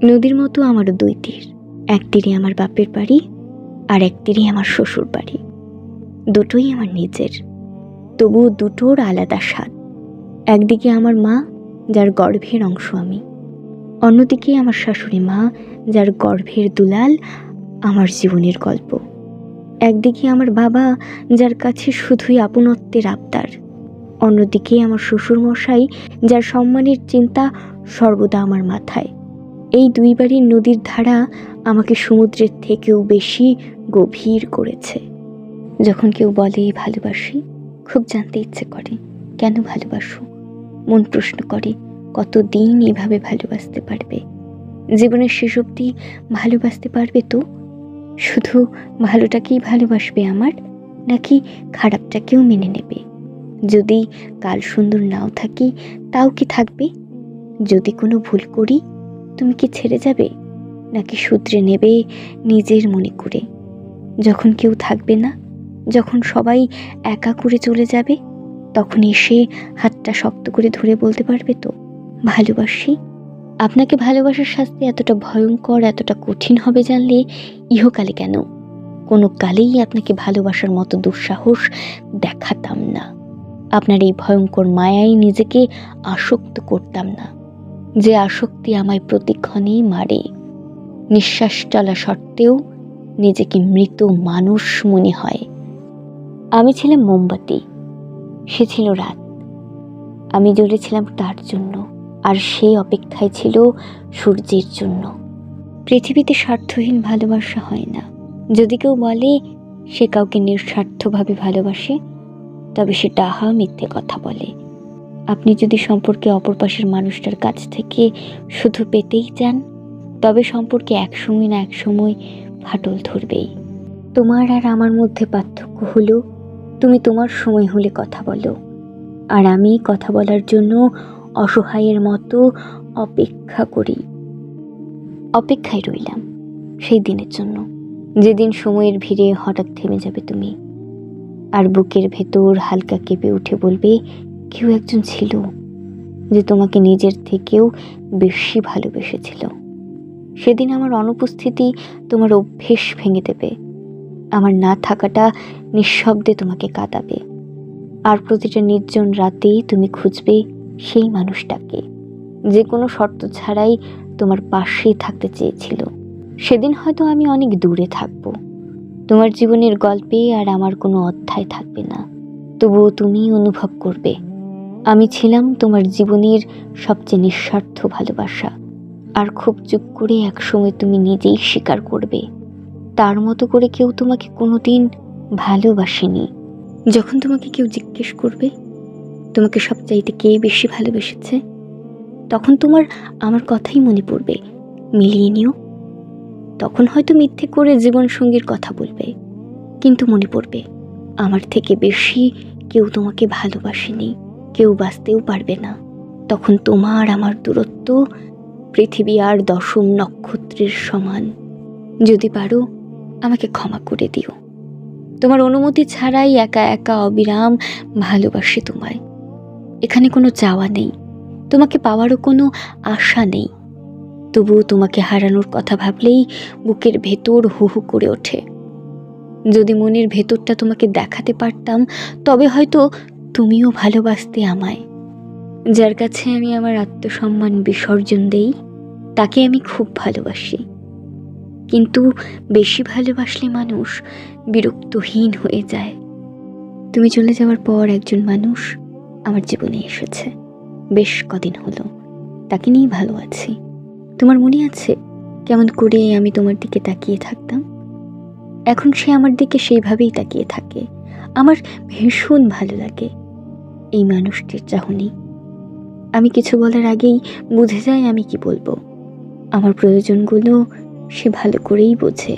নদীর মতো আমারও দুই তীর, এক তীরে আমার বাপের বাড়ি আর এক তীরে আমার শ্বশুর বাড়ি। দুটোই আমার নিজের, তবুও দুটোর আলাদা স্বাদ। একদিকে আমার মা, যার গর্ভের অংশ আমি, অন্যদিকে আমার শাশুড়ি মা, যার গর্ভের দুলাল আমার জীবনের গল্প। একদিকে আমার বাবা, যার কাছে শুধুই আপনত্বের আবদার, অন্যদিকে আমার শ্বশুর মশাই, যার সম্মানের চিন্তা সর্বদা আমার মাথায়। এই দুই বাড়ির নদীর ধারা আমাকে সমুদ্রের থেকেও বেশি গভীর করেছে। যখন কেউ বলে ভালোবাসি, খুব জানতে ইচ্ছে করে কেন ভালোবাসো। মন প্রশ্ন করে কতদিন এভাবে ভালোবাসতে পারবে, জীবনের শেষ অবধি ভালোবাসতে পারবে তো? শুধু ভালোটাকেই ভালোবাসবে আমার, নাকি খারাপটাকেও মেনে নেবে? যদি কাল সুন্দর নাও থাকি তাও কি থাকবে? যদি কোনো ভুল করি তুমি কি ছেড়ে যাবে, নাকি শুধরে নেবে নিজের মনে করে? যখন কেউ থাকবে না, যখন সবাই একা করে চলে যাবে, তখন এসে হাতটা শক্ত করে ধরে বলতে পারবে তো ভালোবাসি? আপনাকে ভালোবাসার শাস্তি এতটা ভয়ঙ্কর, এতটা কঠিন হবে জানলে ইহকালে কেন কোনো কালেই আপনাকে ভালোবাসার মতো দুঃসাহস দেখাতাম না। আপনার এই ভয়ঙ্কর মায়ায় নিজেকে আসক্ত করতাম না, যে আসক্তি আমায় প্রতিক্ষণে মারে। নিঃশ্বাস চলা সত্ত্বেও নিজেকে মৃত মানুষ মনে হয়। আমি ছিলাম মোমবাতি, সে ছিল রাত। আমি জ্বলেছিলাম তার জন্য, আর সে অপেক্ষায় ছিল সূর্যের জন্য। পৃথিবীতে স্বার্থহীন ভালোবাসা হয় না। যদি কেউ বলে সে কাউকে নিঃস্বার্থভাবে ভালোবাসে, তবে সে ডাহা মিথ্যে কথা বলে। আপনি যদি সম্পর্কে অপর পাশের মানুষটার কাছ থেকে শুধু পেতেই চান, তবে সম্পর্কে একসময় না একসময় ফাটল ধরবেই। তোমার আর আমার মধ্যে পার্থক্য হলো তুমি তোমার সময় হলে কথা বলো, আর আমি কথা বলার জন্য অসহায়ের মতো অপেক্ষা করি। অপেক্ষায় রইলাম সেই দিনের জন্য, যেদিন সময়ের ভিড়ে হঠাৎ থেমে যাবে তুমি, আর বুকের ভেতর হালকা কেঁপে উঠে বলবে কেউ একজন ছিল যে তোমাকে নিজের থেকেও বেশি ভালোবেসেছিল। সেদিন আমার অনুপস্থিতি তোমার অভ্যেস ভেঙে দেবে, আমার না থাকাটা নিঃশব্দে তোমাকে কাঁদাবে, আর প্রতিটা নির্জন রাতেই তুমি খুঁজবে সেই মানুষটাকে, যে কোনো শর্ত ছাড়াই তোমার পাশেই থাকতে চেয়েছিল। সেদিন হয়তো আমি অনেক দূরে থাকব, তোমার জীবনের গল্পে আর আমার কোনো অধ্যায় থাকবে না, তবুও তুমি অনুভব করবে আমি ছিলাম তোমার জীবনের সবচেয়ে নিঃস্বার্থ ভালোবাসা। আর খুব চুপ করে একসময় তুমি নিজেই স্বীকার করবে তার মতো করে কেউ তোমাকে কোনোদিন ভালোবাসেনি। যখন তোমাকে কেউ জিজ্ঞেস করবে তোমাকে সবচাইতে কে বেশি ভালোবেসেছে, তখন তোমার আমার কথাই মনে পড়বে, মিলিয়ে নিও। তখন হয়তো মিথ্যে করে জীবনসঙ্গীর কথা বলবে, কিন্তু মনে পড়বে আমার থেকে বেশি কেউ তোমাকে ভালোবাসেনি, কেউ বাঁচতেও পারবে না। তখন তোমার আমার দূরত্ব পৃথিবী আর দশম নক্ষত্রের সমান। যদি পারো আমাকে ক্ষমা করে দিও। তোমার অনুমতি ছাড়াই একা একা অবিরাম ভালোবাসি তোমায়। এখানে কোনো চাওয়া নেই, তোমাকে পাওয়ারও কোনো আশা নেই, তবুও তোমাকে হারানোর কথা ভাবলেই বুকের ভেতর হু হু করে ওঠে। যদি মনের ভেতরটা তোমাকে দেখাতে পারতাম, তবে হয়তো তুমিও ভালোবাসতে আমায়। যার কাছে আমি আমার আত্মসম্মান বিসর্জন দেই, তাকে আমি খুব ভালোবাসি, কিন্তু বেশি ভালোবাসলে মানুষ বিরক্তহীন হয়ে যায়। তুমি চলে যাওয়ার পর একজন মানুষ আমার জীবনে এসেছে, বেশ কদিন হলো, তাকে নিয়ে ভালো আছি। তোমার মনে আছে কেমন করে আমি তোমার দিকে তাকিয়ে থাকতাম? এখন সে আমার দিকে সেইভাবেই তাকিয়ে থাকে। আমার ভীষণ ভালো লাগে এই মানুষটির চাহনি। আমি কিছু বলার আগেই বুঝে যায় আমি কি বলবো। আমার প্রয়োজনগুলো সে ভালো করেই বোঝে।